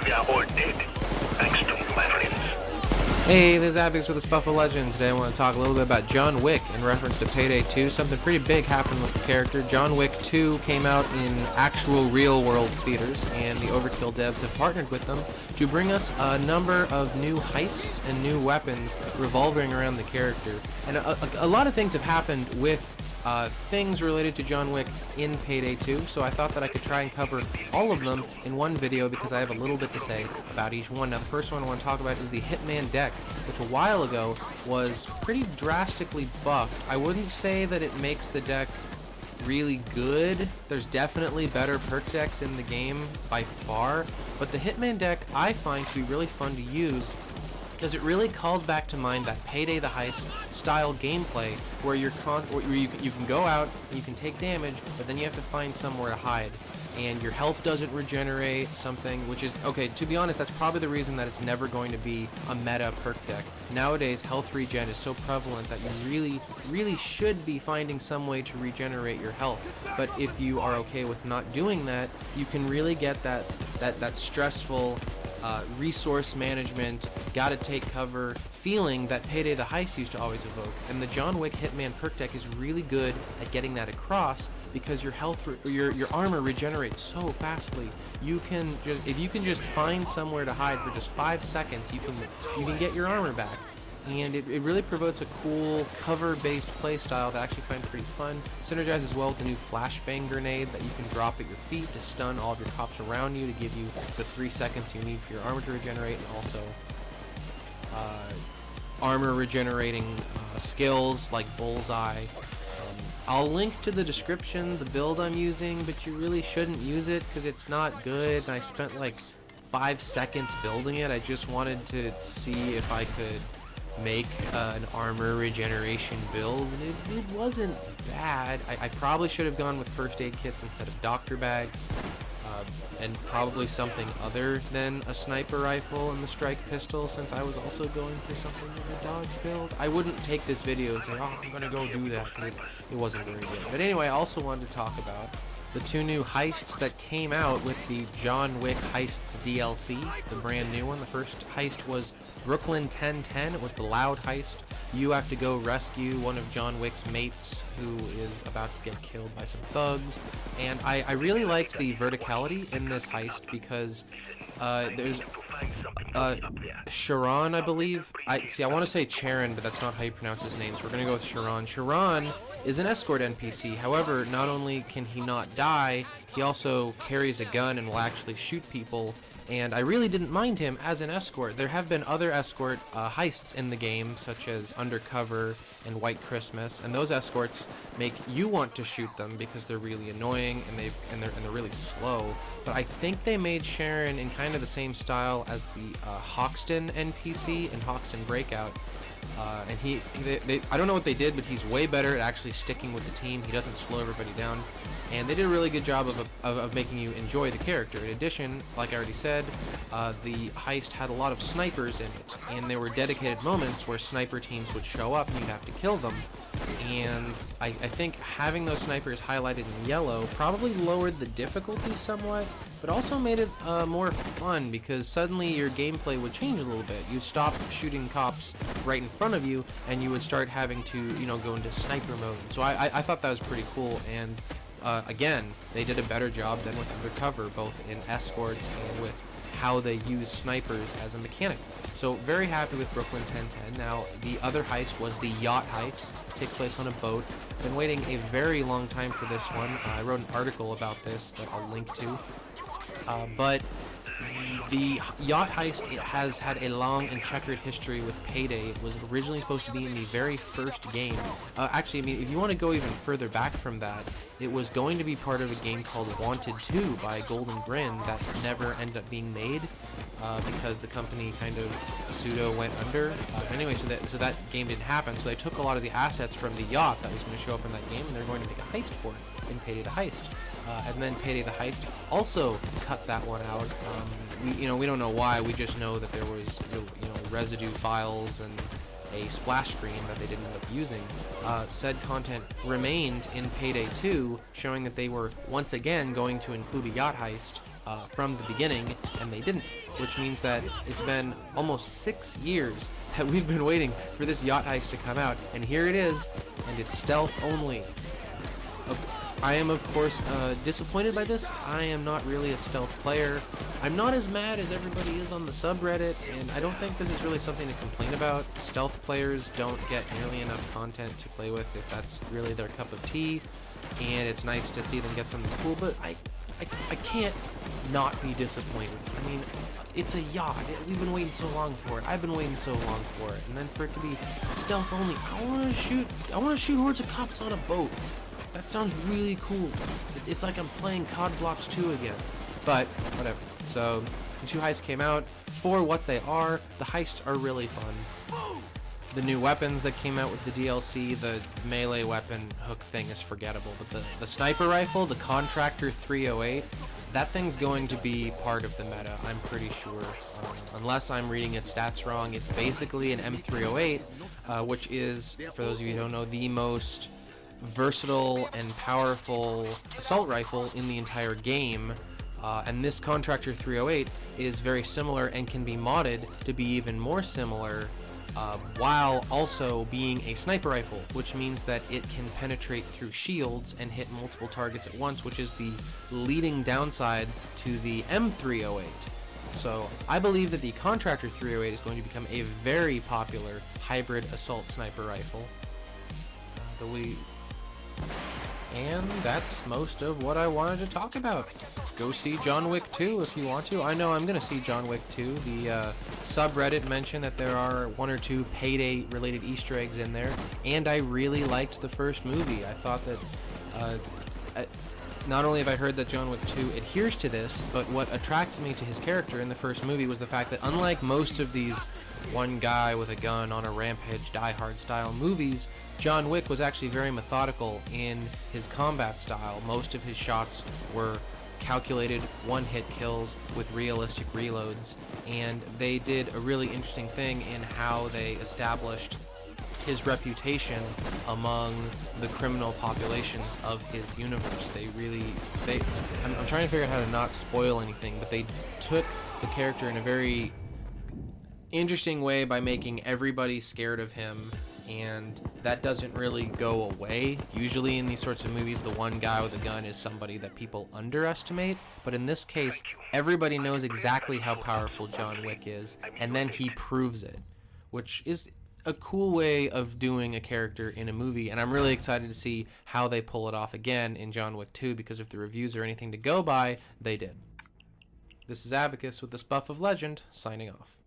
We are all dead. Thanks to you, my friends. Hey, this is Abix with the Spuffle Legend. Today I want to talk a little bit about John Wick in reference to Payday 2. Something pretty big happened with the character. John Wick 2 came out in actual real-world theaters, and the Overkill devs have partnered with them to bring us a number of new heists and new weapons revolving around the character. And a lot of things have happened with things related to John Wick in Payday 2, so I thought that I could try and cover all of them in one video because I have a little bit to say about each one. Now, the first one I want to talk about is the Hitman deck, which a while ago was pretty drastically buffed. I wouldn't say that it makes the deck really good. There's definitely better perk decks in the game by far, but the Hitman deck I find to be really fun to use because it really calls back to mind that Payday the Heist style gameplay where you can go out, you can take damage, but then you have to find somewhere to hide. And your health doesn't regenerate, something which is, okay, to be honest, that's probably the reason that it's never going to be a meta perk deck. Nowadays, health regen is so prevalent that you really should be finding some way to regenerate your health. But if you are okay with not doing that, you can really get that stressful resource management, gotta take cover feeling that Payday the Heist used to always evoke. And the John Wick Hitman perk deck is really good at getting that across because your health, your armor regenerates so fastly. You can just, if you can just find somewhere to hide for just 5 seconds, you can get your armor back. And it really promotes a cool cover-based playstyle that I actually find pretty fun. Synergizes well with the new flashbang grenade that you can drop at your feet to stun all of your cops around you to give you the 3 seconds you need for your armor to regenerate, and also armor regenerating skills like Bullseye. I'll link to the description the build I'm using, but you really shouldn't use it because it's not good. And I spent like 5 seconds building it. I just wanted to see if I could make an armor regeneration build, and it wasn't bad. I probably should have gone with first aid kits instead of doctor bags, and probably something other than a sniper rifle and the strike pistol, since I was also going for something with a dodge build. I wouldn't take this video and say, oh, I'm gonna go do that, because it wasn't very good. But anyway, I also wanted to talk about the 2 new heists that came out with the John Wick Heists DLC, the brand new one. The first heist was Brooklyn 1010. It was the loud heist. You have to go rescue one of John Wick's mates who is about to get killed by some thugs. And I really liked the verticality in this heist because there's Sharon, I believe. I want to say Charon, but that's not how you pronounce his name, so we're going to go with Sharon. Sharon is an escort NPC. However, not only can he not die, he also carries a gun and will actually shoot people. And I really didn't mind him as an escort. There have been other escort heists in the game, such as Undercover and White Christmas, and those escorts make you want to shoot them because they're really annoying and they're really slow. But I think they made Sharon in kind of the same style as the Hoxton NPC in Hoxton Breakout. And I don't know what they did, but he's way better at actually sticking with the team. He doesn't slow everybody down, and they did a really good job of making you enjoy the character. In addition, like I already said, the heist had a lot of snipers in it, and there were dedicated moments where sniper teams would show up and you'd have to kill them. And I think having those snipers highlighted in yellow probably lowered the difficulty somewhat, but also made it more fun because suddenly your gameplay would change a little bit. You'd stop shooting cops right in front of you and you would start having to, go into sniper mode. So I thought that was pretty cool, and again, they did a better job than with Undercover, both in escorts and with how they use snipers as a mechanic. So very happy with Brooklyn 1010. Now, the other heist was the yacht heist. It takes place on a boat. Been waiting a very long time for this one. I wrote an article about this that I'll link to. But the yacht heist has had a long and checkered history with Payday. It was originally supposed to be in the very first game. Actually, I mean, if you want to go even further back from that, it was going to be part of a game called Wanted 2 by Golden Grin that never ended up being made because the company kind of pseudo went under. Anyway, so that game didn't happen. So they took a lot of the assets from the yacht that was going to show up in that game, and they're going to make a heist for it in Payday the Heist. And then Payday the Heist also cut that one out. We don't know why. We just know that there was, residue files and a splash screen that they didn't end up using. Said content remained in Payday 2, showing that they were once again going to include a yacht heist. from the beginning, and they didn't, which means that it's been almost 6 years that we've been waiting for this yacht heist to come out, and here it is, and it's stealth only. I am, of course, disappointed by this. I am not really a stealth player. I'm not as mad as everybody is on the subreddit, and I don't think this is really something to complain about. Stealth players don't get nearly enough content to play with if that's really their cup of tea, and it's nice to see them get something cool, but I can't not be disappointed. I mean, it's a yacht. We've been waiting so long for it. I've been waiting so long for it, and then for it to be stealth only, I want to shoot hordes of cops on a boat. That sounds really cool. It's like I'm playing COD Blocks 2 again. But, whatever. So, the 2 heists came out. For what they are, the heists are really fun. The new weapons that came out with the DLC, the melee weapon hook thing is forgettable. But the sniper rifle, the Contractor 308, that thing's going to be part of the meta, I'm pretty sure. Unless I'm reading its stats wrong, it's basically an M308, which is, for those of you who don't know, the most versatile and powerful assault rifle in the entire game, and this Contractor 308 is very similar and can be modded to be even more similar, while also being a sniper rifle, which means that it can penetrate through shields and hit multiple targets at once, which is the leading downside to the M308. So I believe that the Contractor 308 is going to become a very popular hybrid assault sniper rifle. And that's most of what I wanted to talk about. Go see John Wick 2 if you want to. I know I'm going to see John Wick 2. The subreddit mentioned that there are 1 or 2 Payday related Easter eggs in there, and I really liked the first movie. I thought that not only have I heard that John Wick 2 adheres to this, but what attracted me to his character in the first movie was the fact that unlike most of these one guy with a gun on a rampage, Die Hard style movies, John Wick was actually very methodical in his combat style. Most of his shots were calculated one-hit kills with realistic reloads, and they did a really interesting thing in how they established his reputation among the criminal populations of his universe. I'm trying to figure out how to not spoil anything, but they took the character in a very interesting way by making everybody scared of him, and that doesn't really go away. Usually in these sorts of movies, the one guy with a gun is somebody that people underestimate, but in this case, everybody knows exactly how powerful John Wick is, and then he proves it, which is a cool way of doing a character in a movie, and I'm really excited to see how they pull it off again in John Wick 2, because if the reviews are anything to go by, they did. This is Abacus with the Spuff of Legend, signing off.